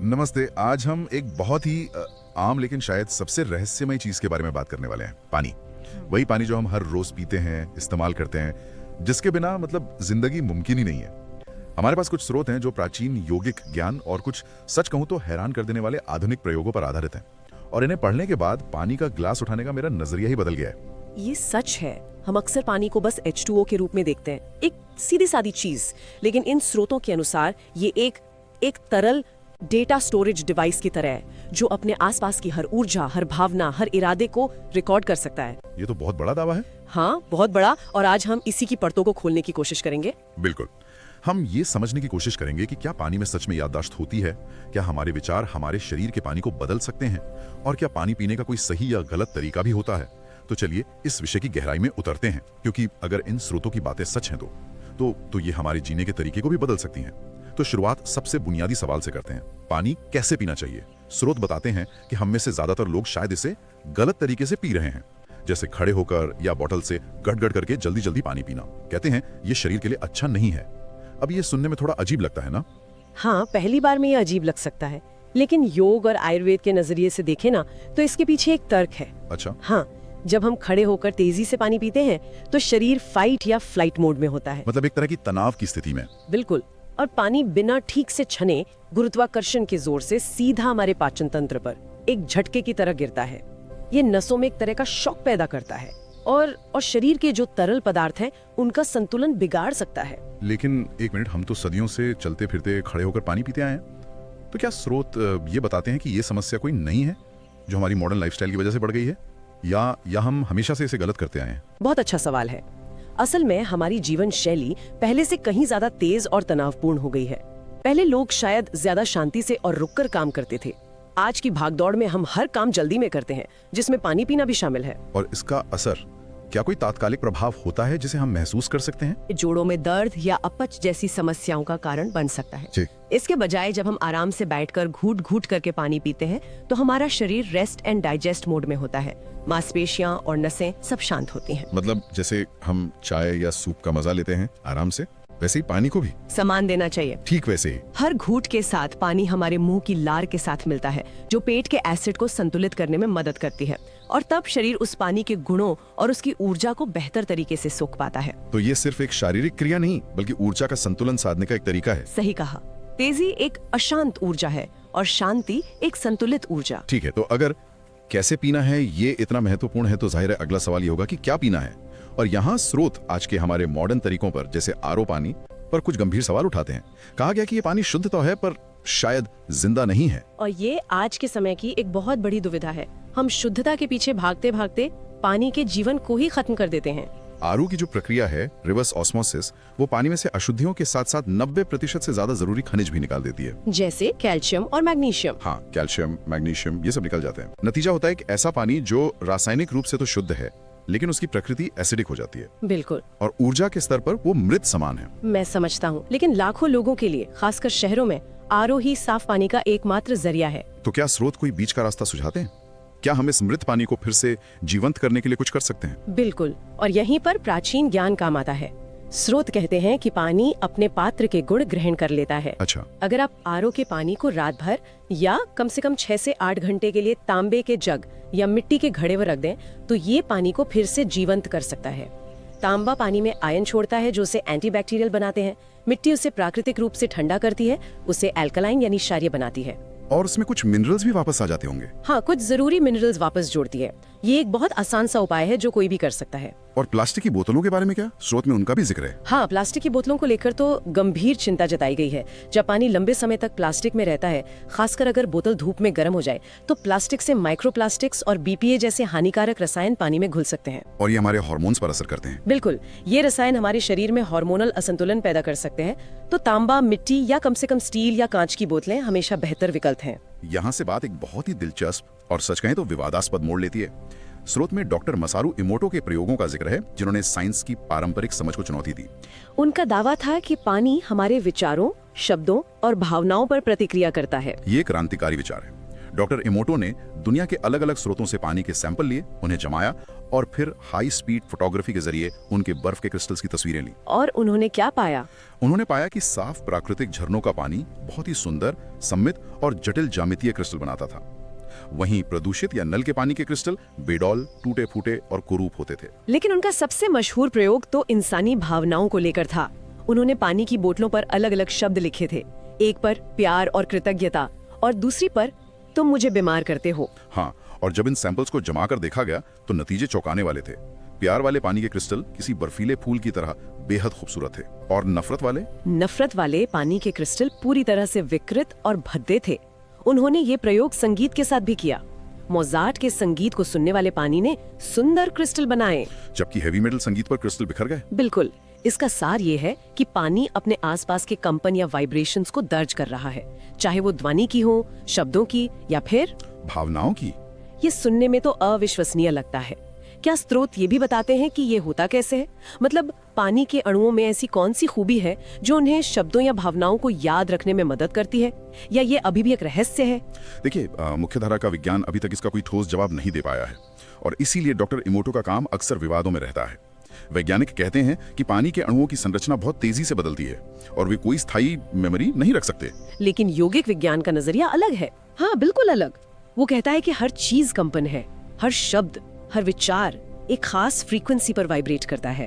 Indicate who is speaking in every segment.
Speaker 1: नमस्ते। आज हम एक बहुत ही आम लेकिन शायद सबसे रहस्यमय चीज के बारे में बात करने वाले हैं। पानी। वही पानी जो हम हर रोज पीते हैं, इस्तेमाल करते हैं, जिसके बिना मतलब जिंदगी मुमकिन ही नहीं है। हमारे पास कुछ स्रोत हैं जो प्राचीन यौगिक ज्ञान और कुछ सच कहूं तो हैरान कर देने वाले आधुनिक प्रयोगों पर आधारित हैं। और इन्हें पढ़ने के बाद पानी का गिलास उठाने का मेरा नजरिया ही बदल गया है।
Speaker 2: ये सच है। हम अक्सर पानी को बस H2O के रूप में देखते हैं, एक सीधी सादी चीज। लेकिन इन स्रोतों के अनुसार ये एक तरल डेटा स्टोरेज डिवाइस की तरह है, जो अपने आसपास की हर ऊर्जा, हर भावना, हर इरादे को रिकॉर्ड कर सकता है।
Speaker 1: ये तो बहुत बड़ा दावा है।
Speaker 2: हाँ, बहुत बड़ा। और आज हम इसी की परतों को खोलने की कोशिश करेंगे।
Speaker 1: बिल्कुल। हम ये समझने की कोशिश करेंगे कि क्या पानी में सच में याददाश्त होती है, क्या हमारे विचार हमारे शरीर के पानी को बदल सकते हैं, और क्या पानी पीने का कोई सही या गलत तरीका भी होता है। तो चलिए इस विषय की गहराई में उतरते हैं, क्योंकि अगर इन स्रोतों की बातें सच हैं तो ये हमारे जीने के तरीके को भी बदल सकती हैं। तो शुरुआत सबसे बुनियादी सवाल से करते हैं। पानी कैसे पीना चाहिए? स्रोत बताते हैं कि हम में से ज्यादातर लोग शायद इसे गलत तरीके से पी रहे हैं, जैसे खड़े होकर या बोतल से गट-गट करके जल्दी जल्दी पानी पीना। कहते हैं ये शरीर के लिए अच्छा नहीं है। अब ये सुनने में थोड़ा अजीब लगता है ना?
Speaker 2: हाँ, पहली बार में ये अजीब लग सकता है, लेकिन योग और आयुर्वेद के नजरिए से देखें ना, तो इसके पीछे एक तर्क है।
Speaker 1: अच्छा।
Speaker 2: हाँ, जब हम खड़े होकर तेजी से पानी पीते हैं तो शरीर फाइट या फ्लाइट मोड में होता है।
Speaker 1: मतलब एक तरह की तनाव की स्थिति में।
Speaker 2: बिल्कुल। और पानी बिना ठीक से छने गुरुत्वाकर्षण के जोर से सीधा हमारे पाचन तंत्र पर एक झटके की तरह गिरता है। ये नसों में एक तरह का शॉक पैदा करता है और शरीर के जो तरल पदार्थ हैं उनका संतुलन बिगाड़ सकता है।
Speaker 1: लेकिन एक मिनट, हम तो सदियों से चलते फिरते खड़े होकर पानी पीते आए हैं। तो क्या स्रोत ये बताते हैं कि ये समस्या कोई नई है जो हमारी मॉडर्न लाइफस्टाइल की वजह से बढ़ गई है, या हम हमेशा से इसे गलत करते आए हैं?
Speaker 2: बहुत अच्छा सवाल है। असल में हमारी जीवन शैली पहले से कहीं ज्यादा तेज और तनावपूर्ण हो गई है। पहले लोग शायद ज्यादा शांति से और रुककर काम करते थे। आज की भागदौड़ में हम हर काम जल्दी में करते हैं, जिसमें पानी पीना भी शामिल है।
Speaker 1: और इसका असर क्या कोई तात्कालिक प्रभाव होता है जिसे हम महसूस कर सकते हैं?
Speaker 2: जोड़ों में दर्द या अपच जैसी समस्याओं का कारण बन सकता है।
Speaker 1: जी।
Speaker 2: इसके बजाय जब हम आराम से बैठकर घूट घूट करके पानी पीते हैं तो हमारा शरीर रेस्ट एंड डाइजेस्ट मोड में होता है। मांसपेशियां और नसें सब शांत होती हैं।
Speaker 1: मतलब जैसे हम चाय या सूप का मजा लेते हैं आराम से, वैसे ही पानी को भी
Speaker 2: सम्मान देना चाहिए।
Speaker 1: ठीक वैसे ही।
Speaker 2: हर घूंट के साथ पानी हमारे मुंह की लार के साथ मिलता है, जो पेट के एसिड को संतुलित करने में मदद करती है, और तब शरीर उस पानी के गुणों और उसकी ऊर्जा को बेहतर तरीके से सोख पाता है।
Speaker 1: तो ये सिर्फ एक शारीरिक क्रिया नहीं, बल्कि ऊर्जा का संतुलन साधने का एक तरीका है।
Speaker 2: सही कहा। तेजी एक अशांत ऊर्जा है और शांति एक संतुलित ऊर्जा।
Speaker 1: ठीक है, तो अगर कैसे पीना है ये इतना महत्वपूर्ण है, तो जाहिर है अगला सवाल ये होगा कि क्या पीना है। और यहाँ स्रोत आज के हमारे मॉडर्न तरीकों पर, जैसे आरओ पानी पर, कुछ गंभीर सवाल उठाते हैं। कहा गया कि ये पानी शुद्ध तो है, पर शायद जिंदा नहीं है।
Speaker 2: और ये आज के समय की एक बहुत बड़ी दुविधा है। हम शुद्धता के पीछे भागते भागते पानी के जीवन को ही खत्म कर देते हैं।
Speaker 1: आरओ की जो प्रक्रिया है, रिवर्स ऑस्मोसिस, वो पानी में से अशुद्धियों के साथ साथ 90% से ज्यादा जरूरी खनिज भी निकाल देती है,
Speaker 2: जैसे कैल्शियम और मैग्नीशियम।
Speaker 1: हाँ, कैल्शियम, मैग्नीशियम, ये सब निकल जाते हैं। नतीजा होता है कि ऐसा पानी जो रासायनिक रूप से तो शुद्ध है, लेकिन उसकी प्रकृति एसिडिक हो जाती है।
Speaker 2: बिल्कुल।
Speaker 1: और ऊर्जा के स्तर पर वो मृत समान है।
Speaker 2: मैं समझता हूँ, लेकिन लाखों लोगों के लिए, खासकर शहरों में, आरओ ही साफ पानी का एकमात्र जरिया है।
Speaker 1: तो क्या स्रोत कोई बीच का रास्ता सुझाते हैं? क्या हम इस मृत पानी को फिर से जीवंत करने के लिए कुछ कर सकते हैं?
Speaker 2: बिल्कुल। और यहीं पर प्राचीन ज्ञान काम आता है। स्रोत कहते हैं कि पानी अपने पात्र के गुण ग्रहण कर लेता है।
Speaker 1: अच्छा।
Speaker 2: अगर आप आरओ के पानी को रात भर या कम से कम 6 से 8 घंटे के लिए तांबे के जग या मिट्टी के घड़े में रख दें, तो ये पानी को फिर से जीवंत कर सकता है। तांबा पानी में आयन छोड़ता है, जो उसे एंटीबैक्टीरियल बनाते हैं। मिट्टी उसे प्राकृतिक रूप से ठंडा करती है, उसे एल्कलाइन यानी क्षारीय बनाती है।
Speaker 1: और उसमें कुछ मिनरल्स भी वापस आ जाते होंगे।
Speaker 2: हाँ, कुछ जरूरी मिनरल्स वापस जोड़ती है। ये एक बहुत आसान सा उपाय है जो कोई भी कर सकता है।
Speaker 1: और प्लास्टिक की बोतलों के बारे में क्या? स्रोत में उनका भी जिक्र है।
Speaker 2: हाँ, प्लास्टिक की बोतलों को लेकर तो गंभीर चिंता जताई गई है। जब पानी लंबे समय तक प्लास्टिक में रहता है, खासकर अगर बोतल धूप में गर्म हो जाए, तो प्लास्टिक से माइक्रोप्लास्टिक्स और बीपीए जैसे हानिकारक रसायन पानी में घुल सकते हैं।
Speaker 1: और ये हमारे हार्मोन्स पर असर करते हैं।
Speaker 2: बिल्कुल। ये रसायन हमारे शरीर में हार्मोनल असंतुलन पैदा कर सकते हैं। तो तांबा, मिट्टी या कम से कम स्टील या कांच की बोतलें हमेशा बेहतर विकल्प हैं।
Speaker 1: यहाँ से बात एक बहुत ही दिलचस्प और सच कहें तो विवादास्पद मोड़ लेती है। स्रोत में डॉक्टर मसारू इमोटो के प्रयोगों का जिक्र है, जिन्होंने साइंस की पारंपरिक समझ को चुनौती दी।
Speaker 2: उनका दावा था कि पानी हमारे विचारों, शब्दों और भावनाओं पर प्रतिक्रिया करता है।
Speaker 1: ये क्रांतिकारी विचार है। डॉक्टर इमोटो ने दुनिया के अलग अलग स्रोतों से पानी के सैंपल लिए, उन्हें जमाया और फिर हाई स्पीड फोटोग्राफी के जरिए उनके बर्फ के क्रिस्टल्स की तस्वीरें ली।
Speaker 2: और उन्होंने क्या पाया?
Speaker 1: उन्होंने पाया कि साफ प्राकृतिक झरनों का पानी बहुत ही सुंदर, सममित और जटिल ज्यामितीय क्रिस्टल बनाता था। वहीं प्रदूषित या नल के पानी के क्रिस्टल बेडौल, टूटे फूटे और कुरूप होते थे।
Speaker 2: लेकिन उनका सबसे मशहूर प्रयोग तो इंसानी भावनाओं को लेकर था। उन्होंने पानी की बोतलों पर अलग अलग शब्द लिखे थे, एक पर प्यार और कृतज्ञता और दूसरी पर तुम मुझे बीमार करते हो।
Speaker 1: हाँ, और जब इन सैंपल्स को जमा कर देखा गया तो नतीजे चौंकाने वाले थे। प्यार वाले पानी के क्रिस्टल किसी बर्फीले फूल की तरह बेहद खूबसूरत थे, और नफरत वाले पानी के क्रिस्टल पूरी तरह से विकृत और भद्दे थे। उन्होंने ये प्रयोग संगीत के साथ भी किया। मोजार्ट के संगीत को सुनने वाले पानी ने सुंदर क्रिस्टल बनाए, जबकि हेवी मेटल संगीत पर क्रिस्टल बिखर गए।
Speaker 2: बिल्कुल। इसका सार ये है कि पानी अपने आसपास के कंपन या वाइब्रेशंस को दर्ज कर रहा है, चाहे वो ध्वनि की हो, शब्दों की या फिर
Speaker 1: भावनाओं की।
Speaker 2: ये सुनने में तो अविश्वसनीय लगता है। क्या स्रोत ये भी बताते हैं कि ये होता कैसे है? मतलब पानी के अणुओं में ऐसी कौन सी खूबी है जो उन्हें शब्दों या भावनाओं को याद रखने में मदद करती है, या ये अभी भी एक रहस्य है?
Speaker 1: देखिए, मुख्यधारा का विज्ञान अभी तक इसका कोई ठोस जवाब नहीं दे पाया है, और इसीलिए डॉक्टर इमोटो का काम अक्सर विवादों में रहता है। वैज्ञानिक कहते हैं कि पानी के अणुओं की संरचना बहुत तेजी से बदलती है और वे कोई स्थायी मेमोरी नहीं रख सकते।
Speaker 2: लेकिन यौगिक विज्ञान का नजरिया अलग है। हाँ, बिल्कुल अलग। वो कहता है कि हर चीज कंपन है, हर शब्द, हर विचार एक खास फ्रीक्वेंसी पर वाइब्रेट करता है।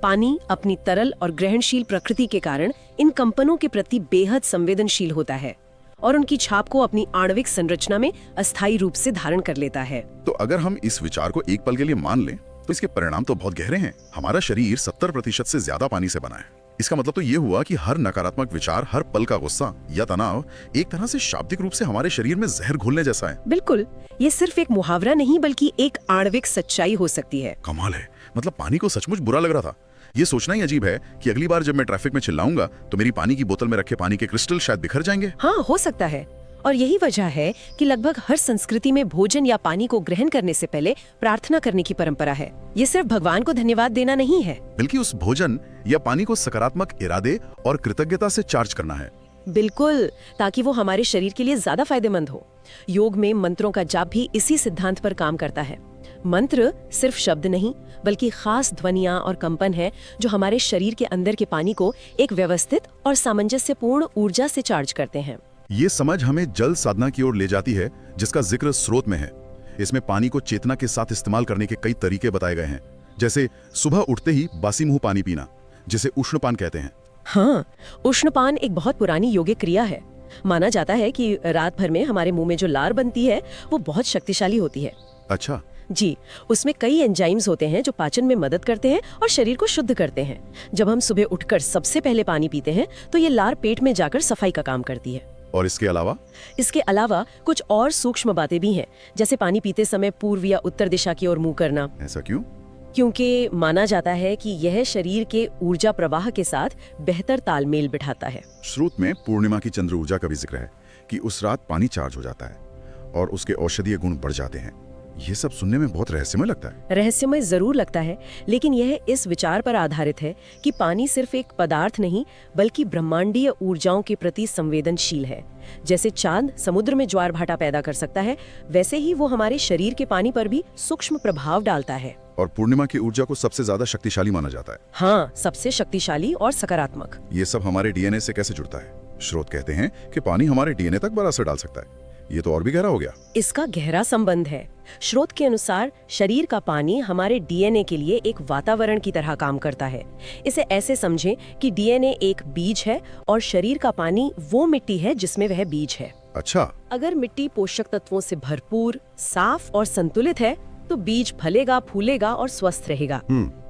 Speaker 2: पानी अपनी तरल और ग्रहणशील प्रकृति के कारण इन कंपनों के प्रति बेहद संवेदनशील होता है और उनकी छाप को अपनी आणविक संरचना में अस्थायी रूप से धारण कर लेता है।
Speaker 1: तो अगर हम इस विचार को एक पल के लिए मान लें तो इसके परिणाम तो बहुत गहरे हैं। हमारा शरीर 70% से ज्यादा पानी से बना है। इसका मतलब तो ये हुआ कि हर नकारात्मक विचार, हर पल का गुस्सा या तनाव एक तरह से शाब्दिक रूप से हमारे शरीर में जहर घोलने जैसा है।
Speaker 2: बिल्कुल, ये सिर्फ एक मुहावरा नहीं बल्कि एक आणविक सच्चाई हो सकती है।
Speaker 1: कमाल है। मतलब पानी को सचमुच बुरा लग रहा था। ये सोचना ही अजीब है कि अगली बार जब मैं ट्रैफिक में चिल्लाऊंगा तो मेरी पानी की बोतल में रखे पानी के क्रिस्टल शायद बिखर जाएंगे।
Speaker 2: हाँ, हो सकता है। और यही वजह है कि लगभग हर संस्कृति में भोजन या पानी को ग्रहण करने से पहले प्रार्थना करने की परंपरा है। ये सिर्फ भगवान को धन्यवाद देना नहीं है,
Speaker 1: बल्कि उस भोजन या पानी को सकारात्मक इरादे और कृतज्ञता से चार्ज करना है।
Speaker 2: बिल्कुल, ताकि वो हमारे शरीर के लिए ज्यादा फायदेमंद हो। योग में मंत्रों का जाप भी इसी सिद्धांत पर काम करता है। मंत्र सिर्फ शब्द नहीं बल्कि खास ध्वनियां और कंपन है जो हमारे शरीर के अंदर के पानी को एक व्यवस्थित और सामंजस्यपूर्ण ऊर्जा से चार्ज करते हैं।
Speaker 1: ये समझ हमें जल साधना की ओर ले जाती है, जिसका जिक्र स्रोत में है। इसमें पानी को चेतना के साथ इस्तेमाल करने के कई तरीके बताए गए हैं, जैसे सुबह उठते ही बासी मुंह पानी पीना, जिसे उष्णपान कहते हैं।
Speaker 2: हाँ, उष्णपान एक बहुत पुरानी योगिक क्रिया है। माना जाता है कि रात भर में हमारे मुंह में जो लार बनती है वो बहुत शक्तिशाली होती है।
Speaker 1: अच्छा
Speaker 2: जी, उसमें कई एंजाइम्स होते हैं जो पाचन में मदद करते हैं और शरीर को शुद्ध करते हैं। जब हम सुबह उठकर सबसे पहले पानी पीते हैं तो ये लार पेट में जाकर सफाई का काम करती है।
Speaker 1: और इसके अलावा
Speaker 2: कुछ और सूक्ष्म बातें भी हैं, जैसे पानी पीते समय पूर्व या उत्तर दिशा की ओर मुंह करना।
Speaker 1: ऐसा क्यों?
Speaker 2: क्योंकि माना जाता है कि यह शरीर के ऊर्जा प्रवाह के साथ बेहतर तालमेल बिठाता है।
Speaker 1: स्रोत में पूर्णिमा की चंद्र ऊर्जा का भी जिक्र है कि उस रात पानी चार्ज हो जाता है और उसके औषधीय गुण बढ़ जाते हैं। ये सब सुनने में बहुत रहस्यमय लगता है।
Speaker 2: रहस्यमय जरूर लगता है, लेकिन यह इस विचार पर आधारित है कि पानी सिर्फ एक पदार्थ नहीं बल्कि ब्रह्मांडीय ऊर्जाओं के प्रति संवेदनशील है। जैसे चांद समुद्र में ज्वार भाटा पैदा कर सकता है, वैसे ही वो हमारे शरीर के पानी पर भी सूक्ष्म प्रभाव डालता है।
Speaker 1: और पूर्णिमा की ऊर्जा को सबसे ज्यादा शक्तिशाली माना जाता है।
Speaker 2: हाँ, सबसे शक्तिशाली और सकारात्मक।
Speaker 1: ये सब हमारे डीएनए से कैसे जुड़ता है? स्रोत कहते हैं कि पानी हमारे डीएनए तक बड़ा असर डाल सकता है। ये तो और भी गहरा हो गया।
Speaker 2: इसका गहरा संबंध है। स्रोत के अनुसार शरीर का पानी हमारे डीएनए के लिए एक वातावरण की तरह काम करता है। इसे ऐसे समझें कि डीएनए एक बीज है और शरीर का पानी वो मिट्टी है जिसमें वह बीज है।
Speaker 1: अच्छा,
Speaker 2: अगर मिट्टी पोषक तत्वों से भरपूर, साफ और संतुलित है तो बीज फलेगा, फूलेगा और स्वस्थ रहेगा।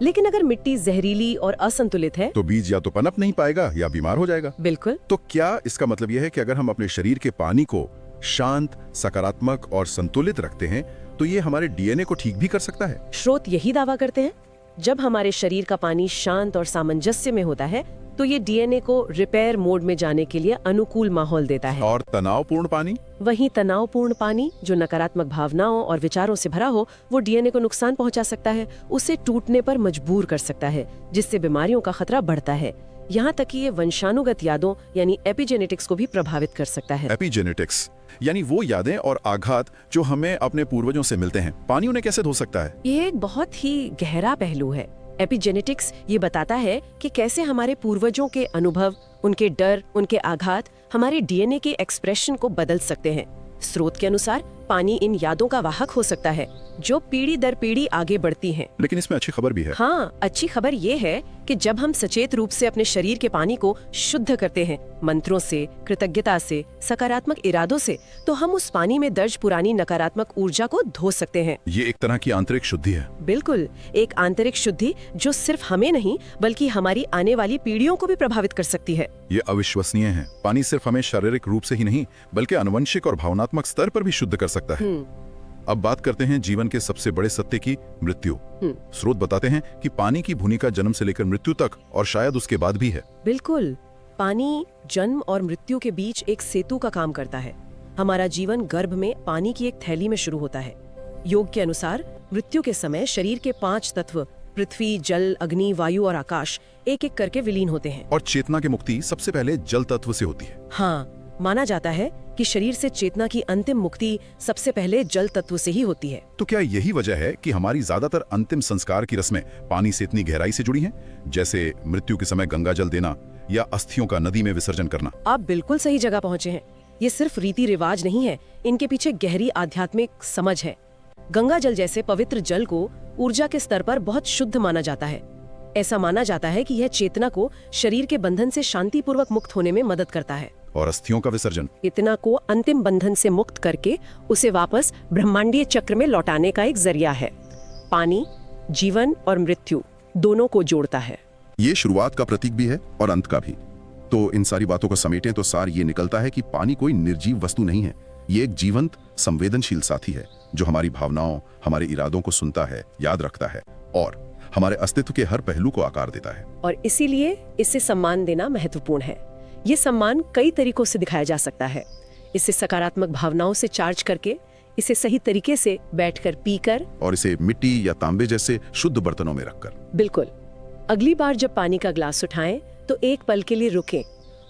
Speaker 2: लेकिन अगर मिट्टी जहरीली और असंतुलित है
Speaker 1: तो बीज या तो पनप नहीं पाएगा या बीमार हो जाएगा।
Speaker 2: बिल्कुल।
Speaker 1: तो क्या इसका मतलब यह है कि अगर हम अपने शरीर के पानी को शांत, सकारात्मक और संतुलित रखते हैं तो ये हमारे डीएनए को ठीक भी कर सकता है?
Speaker 2: स्रोत यही दावा करते हैं। जब हमारे शरीर का पानी शांत और सामंजस्य में होता है तो ये डीएनए को रिपेयर मोड में जाने के लिए अनुकूल माहौल देता है।
Speaker 1: और तनावपूर्ण पानी?
Speaker 2: वही तनावपूर्ण पानी जो नकारात्मक भावनाओं और विचारों से भरा हो, वो डीएनए को नुकसान पहुंचा सकता है, उसे टूटने पर मजबूर कर सकता है, जिससे बीमारियों का खतरा बढ़ता है। यहाँ तक कि ये वंशानुगत यादों यानी एपिजेनेटिक्स को भी प्रभावित कर सकता है।
Speaker 3: एपिजेनेटिक्स यानी वो यादें और आघात जो हमें अपने पूर्वजों से मिलते हैं, पानी उन्हें कैसे धो सकता है?
Speaker 2: ये एक बहुत ही गहरा पहलू है। एपिजेनेटिक्स ये बताता है कि कैसे हमारे पूर्वजों के अनुभव, उनके डर, उनके आघात हमारे डीएनए के एक्सप्रेशन को बदल सकते हैं। स्रोत के अनुसार पानी इन यादों का वाहक हो सकता है जो पीढ़ी दर पीढ़ी आगे बढ़ती हैं।
Speaker 3: लेकिन इसमें अच्छी खबर भी है।
Speaker 2: हाँ, अच्छी खबर ये है कि जब हम सचेत रूप से अपने शरीर के पानी को शुद्ध करते हैं, मंत्रों से, कृतज्ञता से, सकारात्मक इरादों से, तो हम उस पानी में दर्ज पुरानी नकारात्मक ऊर्जा को धो सकते हैं।
Speaker 3: ये एक तरह की आंतरिक शुद्धि है।
Speaker 2: बिल्कुल, एक आंतरिक शुद्धि जो सिर्फ हमें नहीं बल्कि हमारी आने वाली पीढ़ियों को भी प्रभावित कर सकती है।
Speaker 3: ये अविश्वसनीय है। पानी सिर्फ हमें शारीरिक रूप से ही नहीं बल्कि आनुवंशिक और भावनात्मक स्तर पर भी शुद्ध कर सकता है। अब बात करते हैं जीवन के सबसे बड़े सत्य की, मृत्यु। स्रोत बताते हैं कि पानी की भूमिका जन्म से लेकर मृत्यु तक और शायद उसके बाद भी है।
Speaker 2: बिल्कुल, पानी जन्म और मृत्यु के बीच एक सेतु का काम करता है। हमारा जीवन गर्भ में पानी की एक थैली में शुरू होता है। योग के अनुसार मृत्यु के समय शरीर के 5 तत्व पृथ्वी, जल, अग्नि, वायु और आकाश एक एक करके विलीन होते हैं।
Speaker 3: और चेतना की मुक्ति सबसे पहले जल तत्व से होती है।
Speaker 2: हाँ, माना जाता है कि शरीर से चेतना की अंतिम मुक्ति सबसे पहले जल तत्व से ही होती है।
Speaker 3: तो क्या यही वजह है कि हमारी ज्यादातर अंतिम संस्कार की रस्में पानी से इतनी गहराई से जुड़ी हैं? जैसे मृत्यु के समय गंगा जल देना या अस्थियों का नदी में विसर्जन करना।
Speaker 2: आप बिल्कुल सही जगह पहुंचे हैं। ये सिर्फ रीति रिवाज नहीं है, इनके पीछे गहरी आध्यात्मिक समझ है। गंगा जल जैसे पवित्र जल को ऊर्जा के स्तर पर बहुत शुद्ध माना जाता है। ऐसा माना जाता है कि यह चेतना को शरीर के बंधन से शांतिपूर्वक मुक्त होने में मदद करता है।
Speaker 3: और अस्थियों का विसर्जन
Speaker 2: चेतना को अंतिम बंधन से मुक्त करके उसे वापस ब्रह्मांडीय चक्र में लौटाने का एक जरिया है। पानी जीवन और मृत्यु दोनों को जोड़ता है।
Speaker 1: ये शुरुआत का प्रतीक भी है और अंत का भी। तो इन सारी बातों को समेटें तो सार ये निकलता है कि पानी कोई निर्जीव वस्तु नहीं है। ये एक जीवंत, संवेदनशील साथी है जो हमारी भावनाओं, हमारे इरादों को सुनता है, याद रखता है और हमारे अस्तित्व के हर पहलू को आकार देता है।
Speaker 2: और इसीलिए इसे सम्मान देना महत्वपूर्ण है। ये सम्मान कई तरीकों से दिखाया जा सकता है। इसे सकारात्मक भावनाओं से चार्ज करके, इसे सही तरीके से बैठकर पीकर,
Speaker 1: और इसे मिट्टी या तांबे जैसे शुद्ध बर्तनों में रखकर।
Speaker 2: बिल्कुल। अगली बार जब पानी का ग्लास उठाएं तो एक पल के लिए रुकें,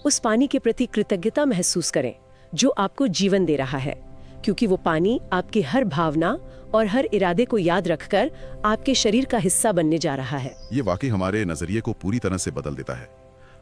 Speaker 2: उस पानी के प्रति कृतज्ञता महसूस करें जो आपको जीवन दे रहा है, क्योंकि वो पानी आपकी हर भावना और हर इरादे को याद रखकर आपके शरीर का हिस्सा बनने जा रहा है।
Speaker 1: ये वाकई हमारे नजरिए को पूरी तरह से बदल देता है।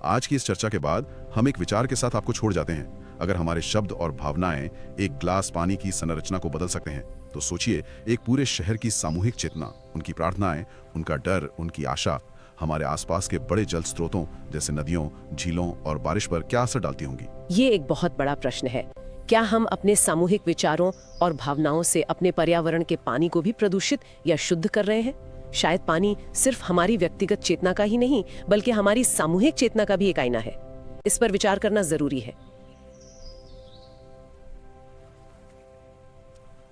Speaker 1: आज की इस चर्चा के बाद हम एक विचार के साथ आपको छोड़ जाते हैं। अगर हमारे शब्द और भावनाएं एक ग्लास पानी की संरचना को बदल सकते हैं, तो सोचिए एक पूरे शहर की सामूहिक चेतना, उनकी प्रार्थनाएं, उनका डर, उनकी आशा हमारे आसपास के बड़े जल स्रोतों जैसे नदियों, झीलों और बारिश पर क्या असर डालती होंगी।
Speaker 2: ये एक बहुत बड़ा प्रश्न है। क्या हम अपने सामूहिक विचारों और भावनाओं से अपने पर्यावरण के पानी को भी प्रदूषित या शुद्ध कर रहे हैं? शायद पानी सिर्फ हमारी व्यक्तिगत चेतना का ही नहीं बल्कि हमारी सामूहिक चेतना का भी एक आईना है। इस पर विचार करना जरूरी है।